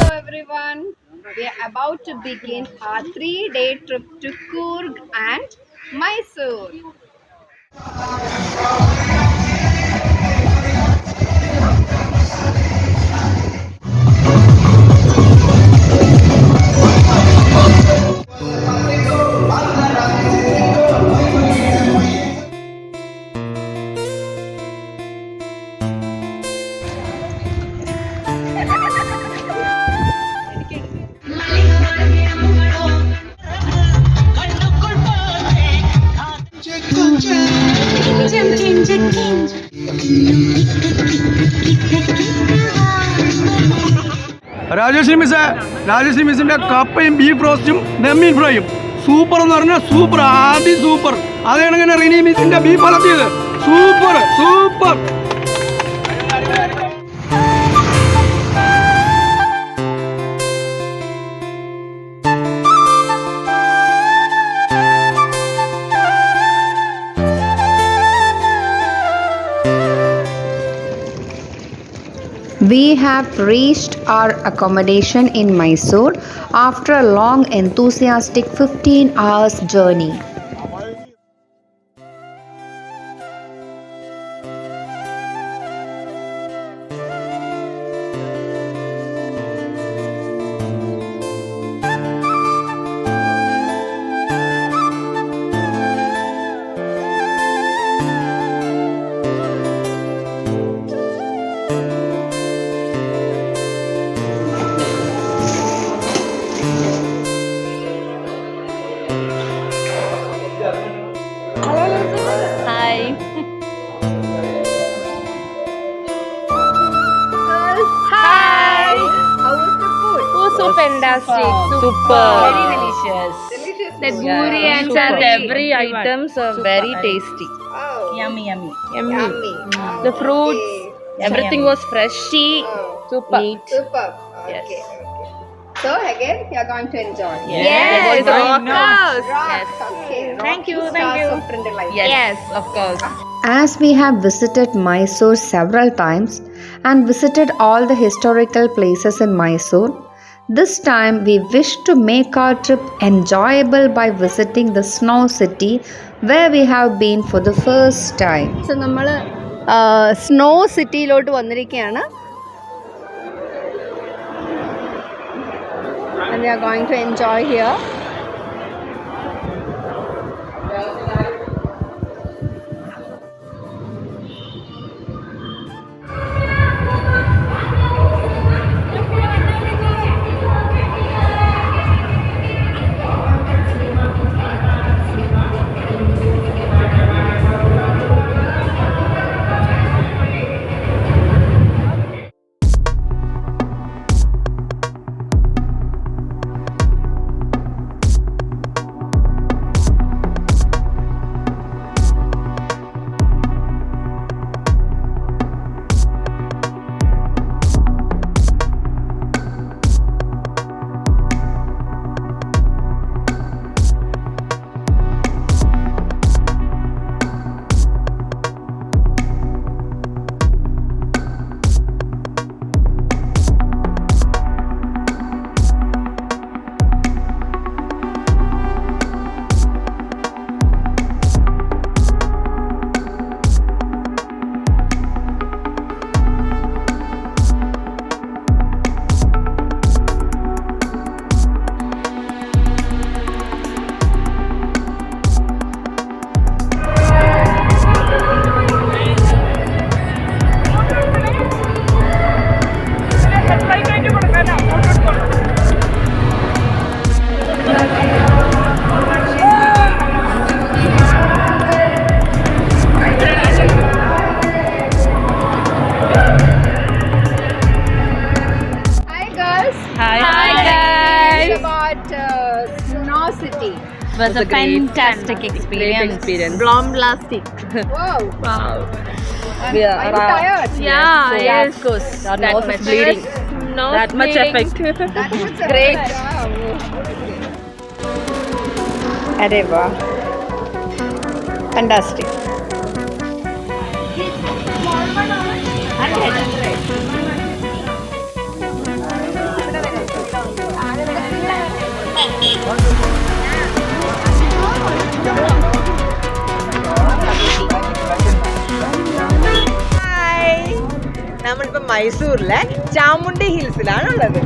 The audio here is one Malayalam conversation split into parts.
everyone. We are about to begin our 3-day trip to Coorg and Mysore. Rajashree മിസ്സിന്റെ കപ്പയും ബീഫ് റോസ്റ്റും നെമ്മീൻ ഫ്രൈയും സൂപ്പർ എന്ന് പറഞ്ഞാൽ സൂപ്പർ, ആദ്യം സൂപ്പർ. അതാണ് റിനി മിസ്സിന്റെ ബീഫ് വളർത്തിയത്. Super super. We have reached our accommodation in Mysore after a long, enthusiastic 15 hours journey. Fantastic, super, very delicious. That buri and every items are very tasty. Oh, Yummy. The fruits, everything was fresh. Tea, super. Superb. Yes. Okay. So again, you are going to enjoy. Yes, of course. Yes. Okay. Thank you. Yes, of course. As we have visited Mysore several times and visited all the historical places in Mysore, this time we wish to make our trip enjoyable by visiting the snow city where we have been for the first time. So നമ്മൾ സ്നോ സിറ്റിയിലോട്ട് വന്നിരിക്കുകയാണ്. And we are going to enjoy here. It was a fantastic experience. Blom-blastic. Wow. We are tired? Yeah, yes. yes. Of course. Our nose is bleeding. That much effect. That much Great. Wow. अरे वाह, fantastic. നമ്മളിപ്പോ മൈസൂരിലെ Chamundi ഹിൽസിലാണുള്ളത്.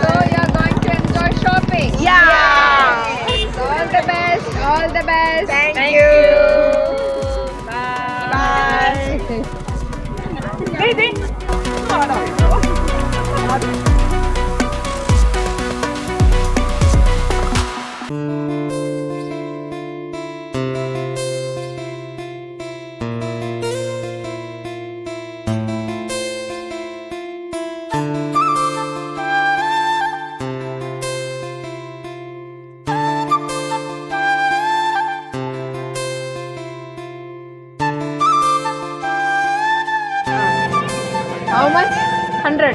So you are going to enjoy shopping. All the best. All the best. Thank you. How much? 100.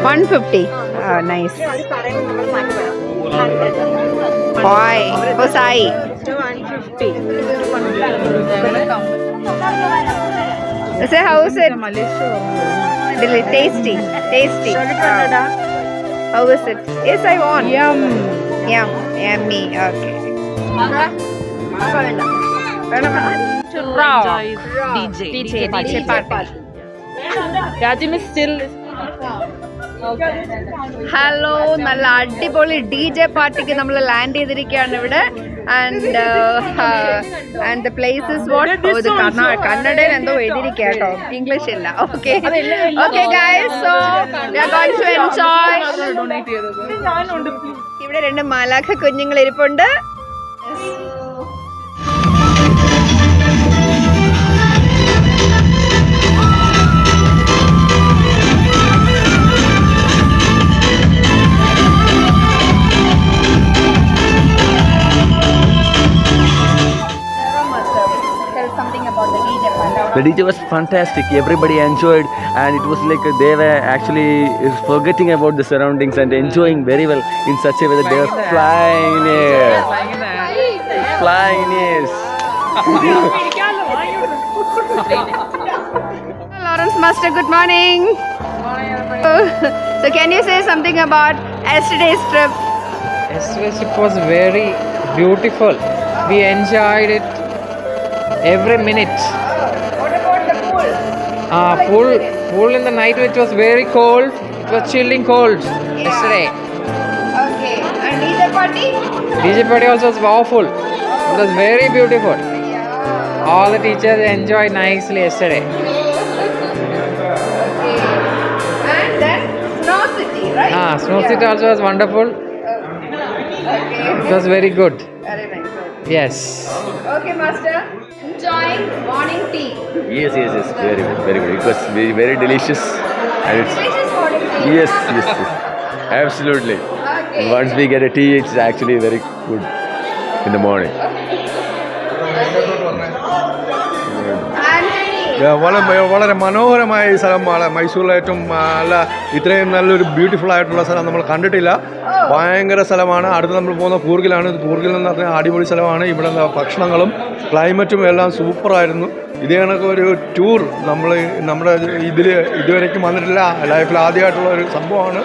150. Oh, nice. Boy, Osai. 150. Say, how is it? Tasty. Tasty. How is it? Yes, I want. Yum. Yummy. Okay. DJ party. Rajim is still. Hello, നല്ല അടിപൊളി DJ പാർട്ടിക്ക് നമ്മൾ ലാൻഡ് ചെയ്തിരിക്കുകയാണ് ഇവിടെ. And the place is what കന്നഡയിൽ എന്തോ എഴുതിയിരിക്കുക കേട്ടോ, ഇംഗ്ലീഷ് ഇല്ല. Okay guys, so we are going to enjoy. ഇവിടെ 2 മാലാഖ കുഞ്ഞുങ്ങൾ ഇരിപ്പുണ്ട്. The DJ was fantastic. Everybody enjoyed, and it was like they were actually forgetting about the surroundings and enjoying very well in such a way that they were flying air. Lawrence Master, good morning. So can you say something about yesterday's trip? Yesterday's trip was very beautiful. We enjoyed it every minute. What about the pool? Pool in the night, which was very cold. It was chilling cold yesterday. Okay. And DJ party? DJ party also was awful. It was very beautiful. Yeah. All the teachers enjoyed nicely yesterday. Okay. And then Snow City, right? Snow City also was wonderful. Okay. It was very good. Very nice. Yes. Okay, Master. Enjoying morning tea. Yes. Very good. It was very delicious, and it's Delicious morning tea. yes. Absolutely. Okay. And once we get a tea, it's actually very good in the morning. വളരെ മനോഹരമായ ഈ സ്ഥലമാണ്. മൈസൂരിലെ ഏറ്റവും ഇത്രയും നല്ലൊരു ബ്യൂട്ടിഫുൾ ആയിട്ടുള്ള സ്ഥലം നമ്മൾ കണ്ടിട്ടില്ല. ഭയങ്കര സ്ഥലമാണ്. അടുത്ത് നമ്മൾ പോകുന്ന കൂർഗിലാണ്. കൂർഗിൽ എന്ന് പറഞ്ഞാൽ അടിപൊളി സ്ഥലമാണ്. ഇവിടെ ഭക്ഷണങ്ങളും ക്ലൈമറ്റും എല്ലാം സൂപ്പറായിരുന്നു. ഇതേ കണക്ക് ഒരു ടൂർ നമ്മുടെ ഇതുവരേക്കും വന്നിട്ടില്ല. ലൈഫിൽ ആദ്യമായിട്ടുള്ള ഒരു സംഭവമാണ്.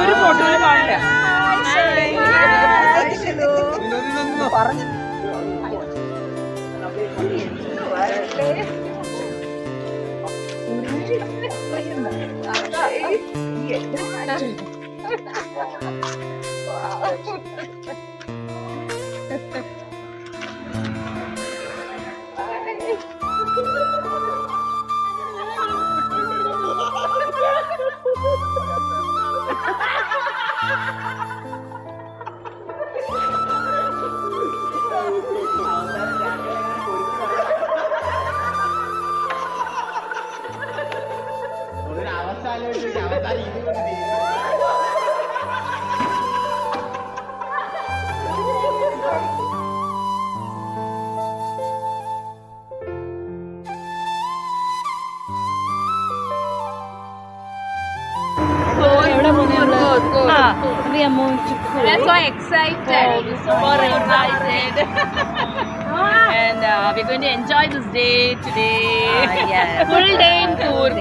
ഒരു photo every amount to cook. We're so excited. Super excited. And we're going to enjoy this day today. Yes. Full day in Coorg.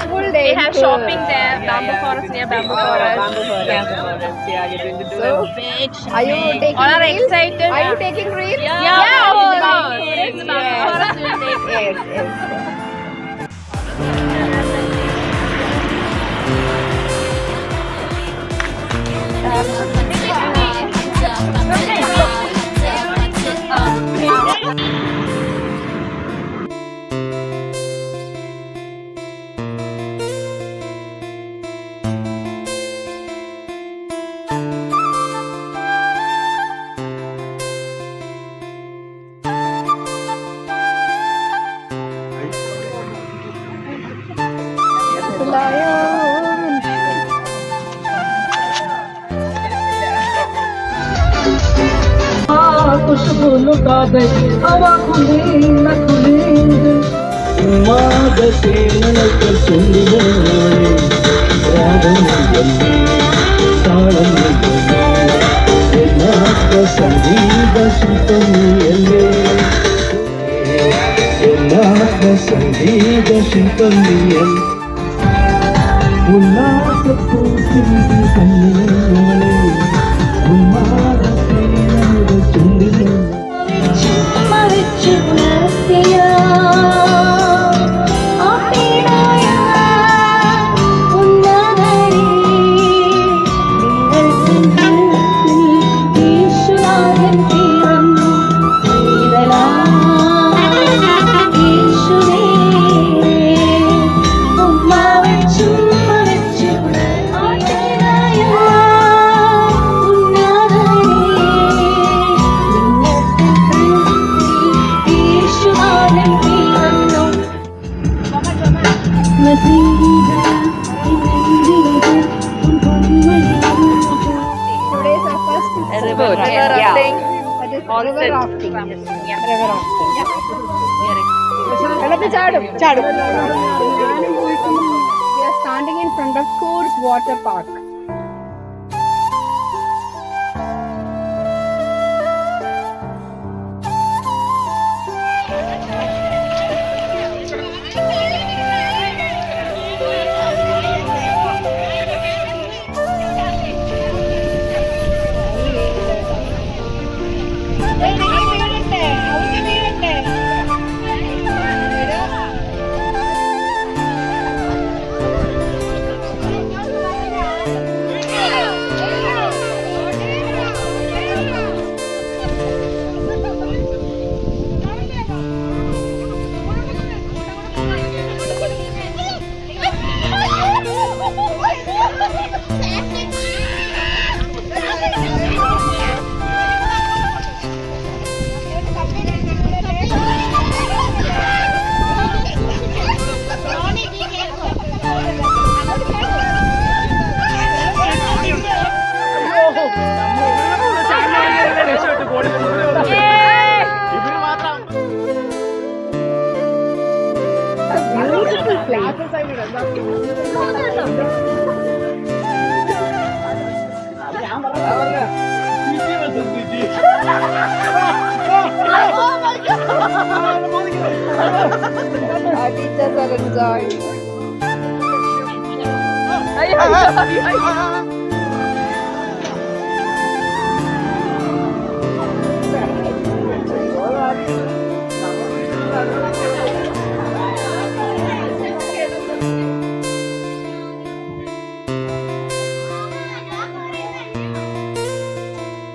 Full day. We have shopping there. Bamboo Forest, near Bamboo Forest. So, Big are you shopping. taking All are reels? excited. Are you taking reels? Yeah, of of course. course. Bamboo Forest will take. Yes, yes. खुशबू लुटा दे हवा खुली न खुली मादते नलक सुंदर रागम बंदी तालम बंदी नाक संगीत सुतमियले नाक संगीत सुतमियले उल्लास पूसी कन्ने Today's our first River rafting. rafting. That is All river set. rafting. River rafting. വെള്ളത്തിൽ ചാടും ചാടും. We are standing in front of Coorg Water Park. Beautiful place. Our teachers are enjoying.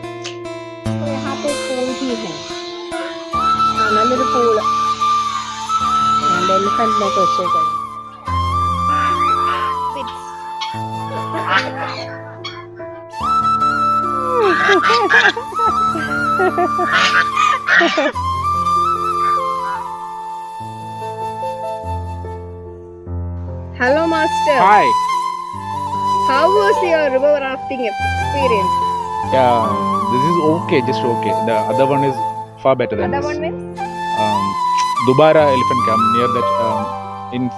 यहाँ पे पूल भी है. നല്ലൊരു പൂള്. എലിഫന്റിനൊക്കെ വെച്ചേക്കാം. Hello, Master. Hi. How was your river rafting experience? Yeah, this is okay, just okay. The other one is far better than Other this. one means? Dubara Elephant Camp near that in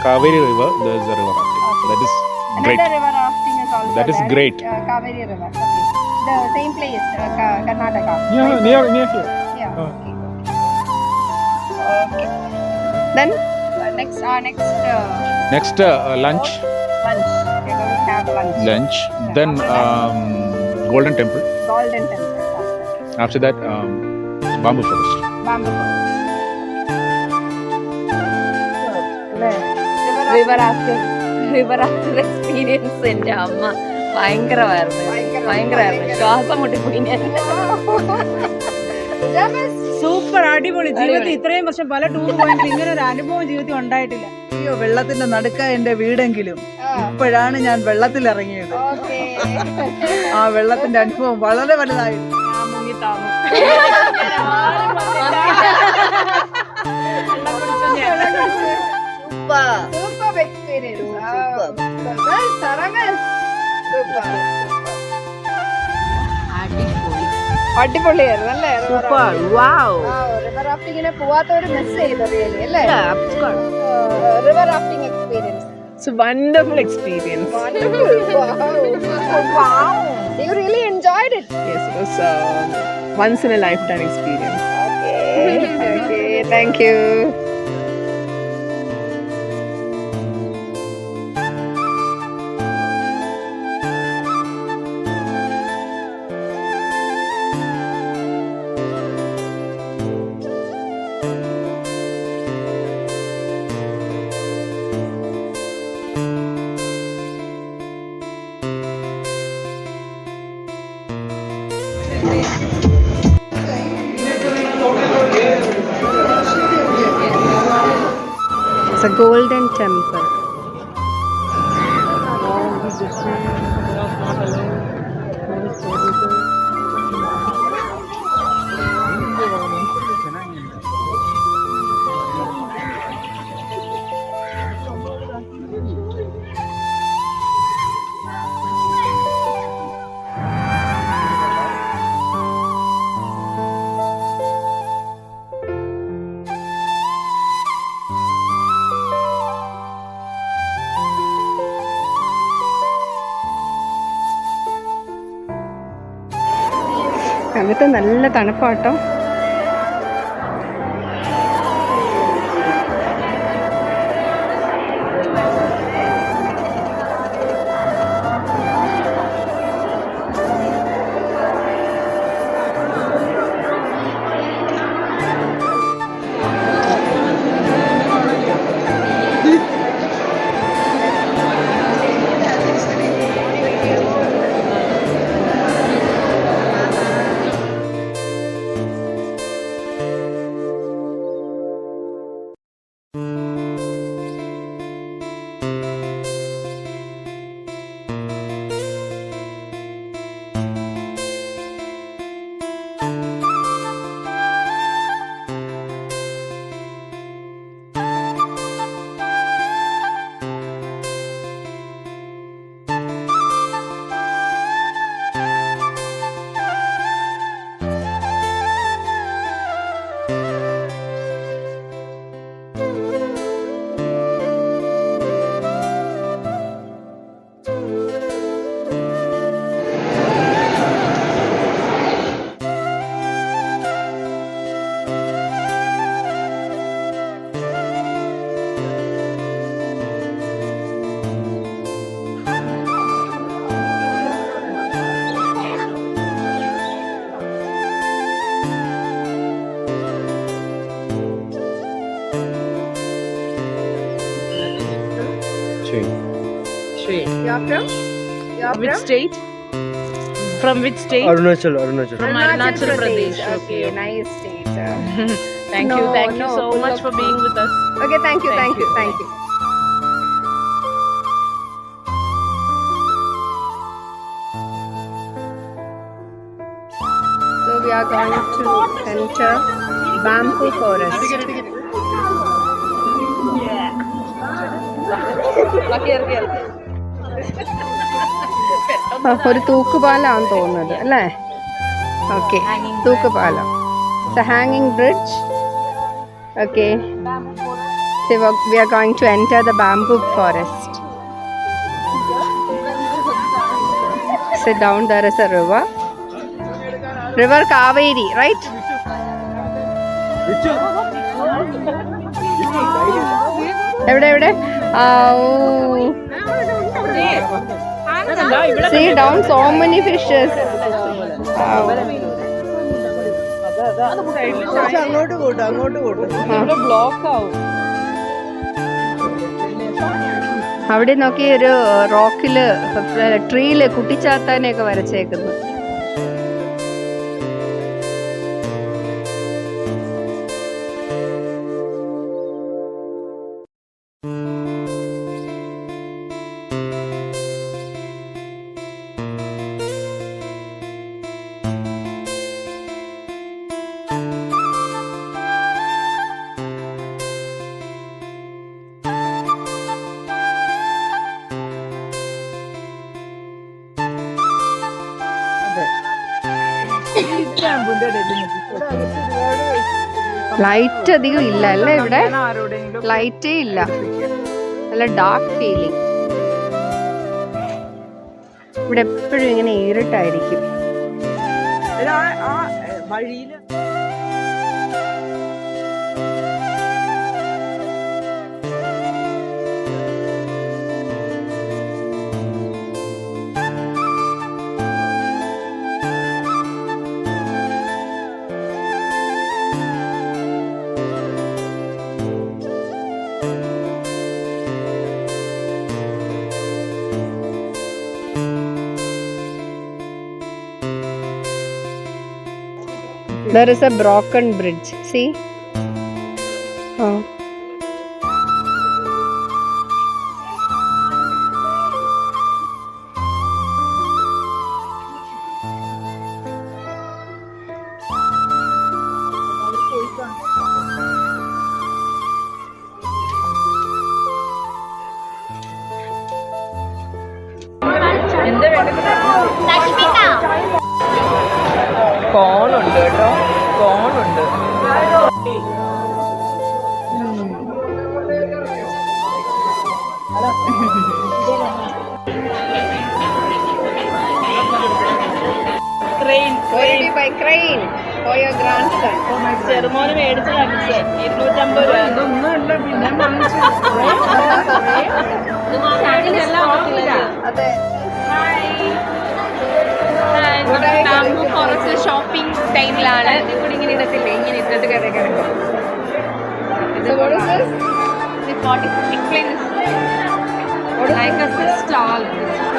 Kaveri River, there is a river rafting. That is great. Another river rafting is also That is there. great. Kaveri River. Okay. The same place, Karnataka. Yeah, near here. Yeah. Oh. Okay. Then next Next lunch. lunch. We're going to have lunch. Then Golden Temple. Golden Temple. After that, Bamboo Forest. Bamboo. River after experience എൻ്റെ അമ്മ ഭയങ്കരമായിരുന്നു ശ്വാസം മുട്ടിപ്പോയി ഞാൻ. സൂപ്പർ അടിപൊളി. ജീവിതത്തിൽ ഇത്രയും വർഷം പല ടൂർ പോയെങ്കിലും ഇങ്ങനെ ഒരു അനുഭവം ജീവിതത്തിൽ ഉണ്ടായിട്ടില്ല. അയ്യോ, വെള്ളത്തിന്റെ നടുക്ക എന്റെ വീടെങ്കിലും ഇപ്പോഴാണ് ഞാൻ വെള്ളത്തിൽ ഇറങ്ങിയത്. ആ വെള്ളത്തിന്റെ അനുഭവം വളരെ വലുതായിരുന്നു. Superb experience. അടിപൊളിയായിരുന്നു അല്ലേ? റിവർ റാഫ്റ്റിങ്ങിനെ പോവാത്തവര് മിസ് ചെയ്തു റിയലി അല്ലേ? River rafting experience. It's a wonderful experience. Wonderful. Wow. You really enjoyed it. Yes, it was once in a lifetime experience. Okay, thank you. It's a golden temple. അകത്ത് നല്ല തണുപ്പാട്ടോ. Which state? From which state? Arunachal. From Arunachal Pradesh. Okay, nice state. Thank you so much for being with us. Okay, thank you. So we are going to enter bamboo forest. ഒരു തൂക്കുപാലമാണെന്ന് തോന്നുന്നത് അല്ലേ? Okay, Thookkupalam. It's a hanging bridge. Okay. So we are going to enter the bamboo forest. Sit down, there is a river. River Kaveri, right? എവിടെ See down so many fishes. അങ്ങോട്ട് കൂട്ടും ബ്ലോക്ക് ആവും. അവിടെ നോക്കി ഒരു റോക്കില് ട്രീയില് കുട്ടിച്ചാത്താനെയൊക്കെ വരച്ചേക്കുന്നു. ലൈറ്റ് അധികം ഇല്ല അല്ലേ ഇവിടെ? ലൈറ്റേ ഇല്ല, നല്ല ഡാർക്ക് ഫീലിംഗ്. ഇവിടെ എപ്പോഴും ഇങ്ങനെ ഇരുട്ടായിരിക്കും. വഴിയില് There is a broken bridge. See? Oh. കോണുണ്ട് കേട്ടോ, കോണുണ്ട്. By crane for your grandson. ചെറുമോന് മേടിച്ച് കാണിച്ചേ 250 രൂപ. ഇതൊന്നും ഇല്ല, പിന്നെ വാങ്ങിച്ചു. അതെ. ബാംബു ഫോറസ്റ്റ് ഷോപ്പിംഗ് ടൈമിലാണ്. ഇവിടെ ഇങ്ങനെ ഇടത്തില്ലേ, ഇങ്ങനെ ഇട്ടിട്ട് കിടക്കും. So what is this? Explain this. Like a stall.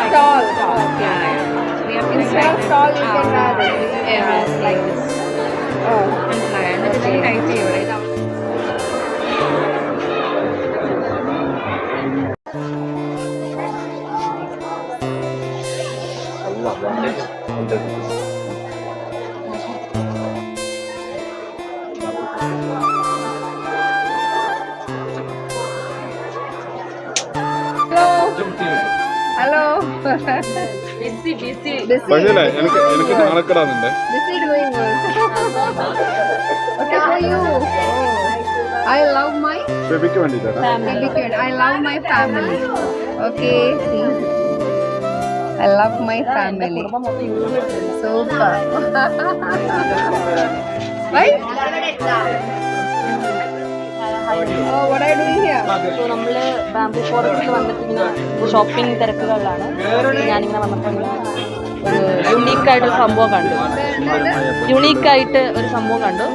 Stall. Yeah. We have to Instead of stall, you can have it. Yeah, like this. Oh. എന്നിട്ട് ടൈറ്റ് ചെയ്യും ഇവിടെ. Hello. Busy. പക്ഷേ എനിക്ക് നാണക്കെടാന്നുണ്ട്. Busy doing work. Okay, for you. I love my ബേബിക്ക് വേണ്ടിയിട്ടാണ്. I love my family. Okay, see. I love my family. Super. Right? Oh, what are you doing here? അപ്പോൾ നമ്മൾ ബാംബു ഫോറസ്റ്റിൽ വന്നിട്ട് ഇങ്ങനെ ഷോപ്പിംഗ് തിരക്കുകളിലാണ്. ഞാനിങ്ങനെ വന്നപ്പോൾ ഇങ്ങനെ ഒരു യുണീക്കായിട്ടൊരു സംഭവം കണ്ടു. യുണീക്കായിട്ട് ഒരു സംഭവം കണ്ടു.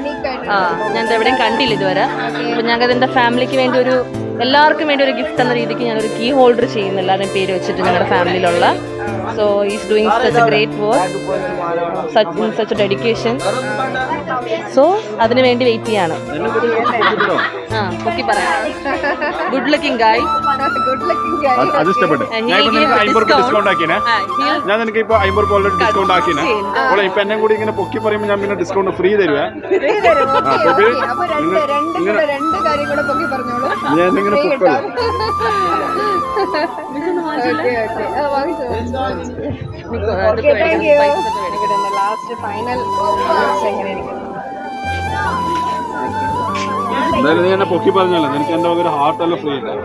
ഞാൻ എവിടെയും കണ്ടില്ല ഇതുവരെ. അപ്പോൾ ഞങ്ങൾക്ക് എൻ്റെ ഫാമിലിക്ക് വേണ്ടി എല്ലാവർക്കും വേണ്ടി ഒരു ഗിഫ്റ്റ് എന്ന രീതിക്ക് ഞാനൊരു കീ ഹോൾഡർ ചെയ്യുന്നു, എല്ലാവരുടെയും പേര് വെച്ചിട്ട് ഞങ്ങളുടെ ഫാമിലിയിലുള്ള. So is doing such a great work, such a dedication. So അതിന് വേണ്ടി വെയിറ്റ് ചെയ്യാണ്. ഓക്കെ പറയാം. ഗുഡ് ലുക്കിംഗ് ഗായ്. അത് ഇഷ്ടപ്പെട്ടു. ഞാൻ ഇപ്പൊ നിനക്ക് 50 ഡിസ്കൗണ്ട് ആക്കിനെ. ഞാൻ നിനക്ക് ഇപ്പൊ 50 ഓൾറെഡി ഡിസ്കൗണ്ട് ആക്കിനെ. അപ്പോൾ ഇപ്പൊ എന്നെ കൂടി ഇങ്ങനെ പൊക്കി പറയുമ്പോൾ ഞാൻ പിന്നെ ഡിസ്കൗണ്ട് ഫ്രീ തരുവേ. ഞാൻ ഇങ്ങനെ പൊക്കല്ലോ. ലാസ്റ്റ് ഫൈനൽ എങ്ങനെ ഇരിക്കുന്നു? എന്തായാലും നീ എന്നെ പൊക്കി പറഞ്ഞല്ലോ, നിനക്ക് എന്റെ ഒരു ഹാർട്ടെല്ലാം ഫ്രീ ഉണ്ടാവും.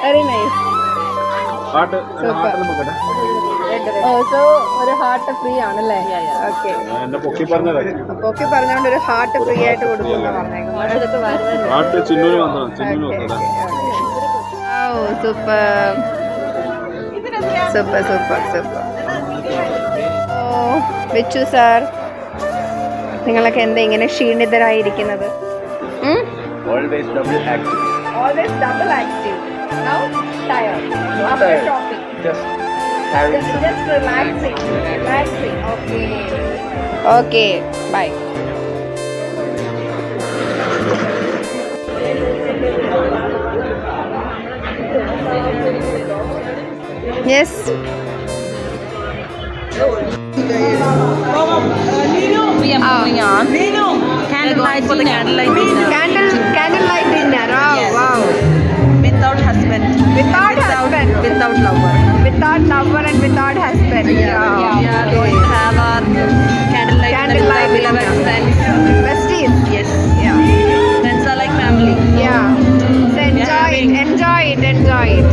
Very nice. ഹാർട്ടെല്ലാം പൊക്കട്ടെ. സോ ഒരു ഹാർട്ട് ഫ്രീ ആണല്ലേ? ഓക്കെ. എന്നെ പൊക്കി പറഞ്ഞതാ. പൊക്കി പറഞ്ഞോണ്ട് ഒരു ഹാർട്ട് ഫ്രീ ആയിട്ട് കൊടുക്കുന്നു പറഞ്ഞേക്കുന്നത്. ഹാർട്ട് ചിന്നൂര് വന്നോ, ചിന്നൂര് നോക്കട്ടെ. Super super super super. ഓ വിച്ചു സാർ, നിങ്ങളൊക്കെ എന്താ ഇങ്ങനെ ക്ഷീണിതരായിരിക്കുന്നത്? Always double active. Always double active. Now tired. After shopping. Just having Just relaxing. Relaxing. Okay. Okay. Bye. Yes. We are moving on. Candlelight dinner. Candlelight dinner. Oh, wow. Without husband. Without husband. Without lover. Without lover and without husband. Yeah. We are going to have our candlelight dinner with our beloved friends. Besties. Yes. Yeah. Friends are like family. Yeah. So enjoy it. Enjoy it. Enjoy it.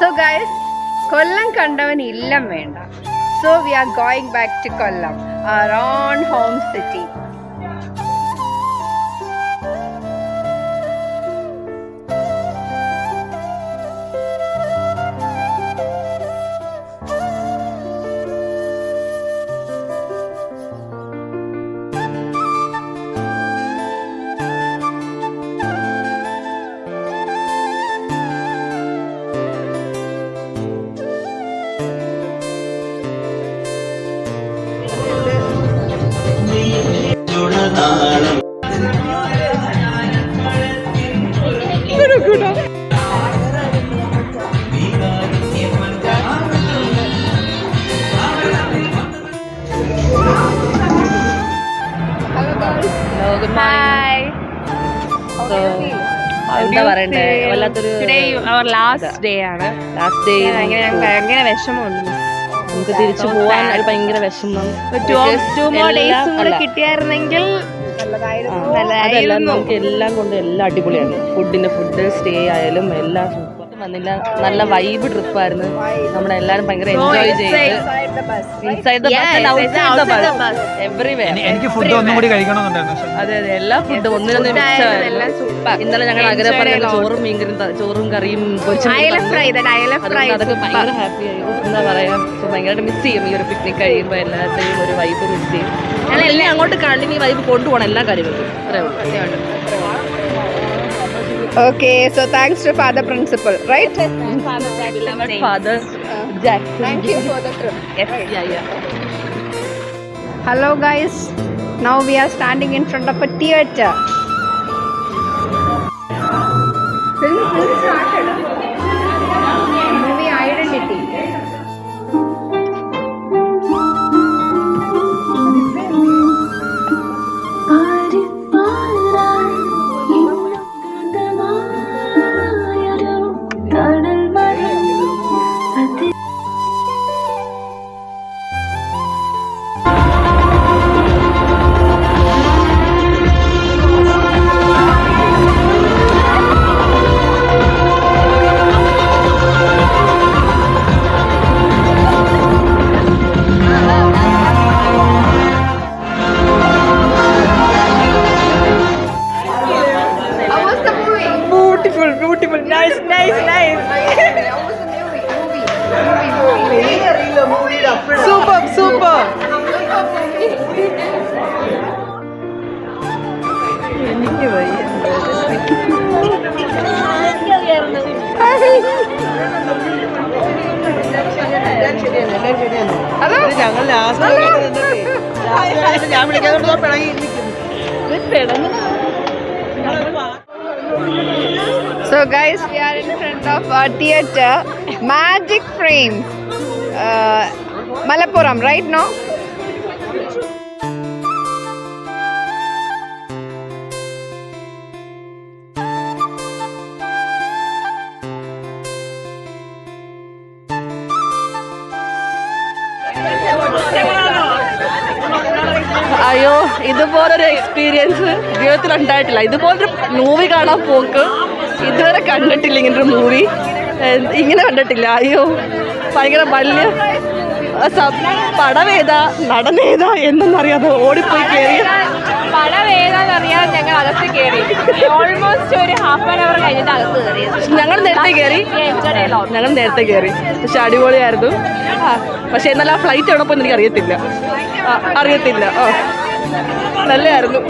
So guys, Kollam kandavani illam venda. So we are going back to Kollam, our own home city. എന്താ പറയണ്ടേ, വല്ലാത്തൊരു അവർ ലാസ്റ്റ് ഡേ ആണ്. ലാസ്റ്റ് ഡേ ഭയങ്കര വിഷമമുണ്ട്. നമുക്ക് തിരിച്ചു പോവാൻ ഒരു ഭയങ്കര വിഷമം. 2 more days കൂടെ കിട്ടിയായിരുന്നെങ്കിൽ അതല്ല, നമുക്ക് എല്ലാം കൊണ്ട് എല്ലാം അടിപൊളിയാണ്. ഫുഡ് സ്റ്റേ ആയാലും എല്ലാം സൂപ്പർ. വന്നില്ല, നല്ല വൈബ് ട്രിപ്പായിരുന്നു. നമ്മളെല്ലാരും ഭയങ്കര എൻജോയ് ചെയ്ത് inside the bus and outside the bus everywhere. എനിക്ക് ഫുഡ് ഒന്നും കൂടി കഴിക്കണമെന്നുണ്ടായിരുന്നു. അതെ അതെ, എല്ലാ ഫുഡും ഒന്നിനൊന്നും ഇന്നലെ ഞങ്ങൾ അകരപ്പറയാണ് ചോറും കറിയും അതൊക്കെ ഭയങ്കര ഹാപ്പി ആയി. എന്താ പറയാ, ഭയങ്കരമായിട്ട് മിസ് ചെയ്യും ഈ ഒരു പിക്നിക് കഴിയുമ്പോൾ. എല്ലാവരുടെയും ഒരു വൈബ് മിസ് ചെയ്യും. ഞാൻ എല്ലാം അങ്ങോട്ട് കണ്ടിന്യൂ വൈബ് കൊണ്ടുപോകണം എല്ലാ കാര്യങ്ങളും. അത്രേ ഉള്ളൂ. Okay, so thanks to Father Principal, right? Father Jackson. Thank you for the trip. Yes, yeah. Hello guys, now we are standing in front of a theatre. Film started. Movie Identity. Super super. എനിക്ക് വയ്യ. ഞങ്ങൾ ഞാൻ വിളിക്കാതെ പിണങ്ങി. So guys, we are in front of a theatre, Magic Frames, Malappuram, right? No? അയ്യോ, ഇതുപോലൊരു എക്സ്പീരിയൻസ് ജീവിതത്തിൽ ഉണ്ടായിട്ടില്ല. ഇതുപോലൊരു മൂവി കാണാൻ പോക്ക് ഇതുവരെ കണ്ടിട്ടില്ല. ഇങ്ങനൊരു മൂവി ഇങ്ങനെ കണ്ടിട്ടില്ല. അയ്യോ, ഭയങ്കര വലിയ പടവേതാ നടനേതാ എന്നൊന്നും അറിയാതെ ഓടിപ്പോയി കയറി. പടം ഏതാണെന്നറിയാൻ ഞങ്ങൾ അകത്ത് കയറി. ഓൾമോസ്റ്റ് ഒരു ഹാഫ് ആൻ അവർ കഴിഞ്ഞിട്ട് അകത്ത് കയറി. ഞങ്ങൾ നേരത്തെ കയറി. പക്ഷെ അടിപൊളിയായിരുന്നു. പക്ഷെ എന്നാൽ ആ ഫ്ലൈറ്റ് എവിടെ പോയെന്ന് എനിക്ക് അറിയത്തില്ല. നല്ലതായിരുന്നു.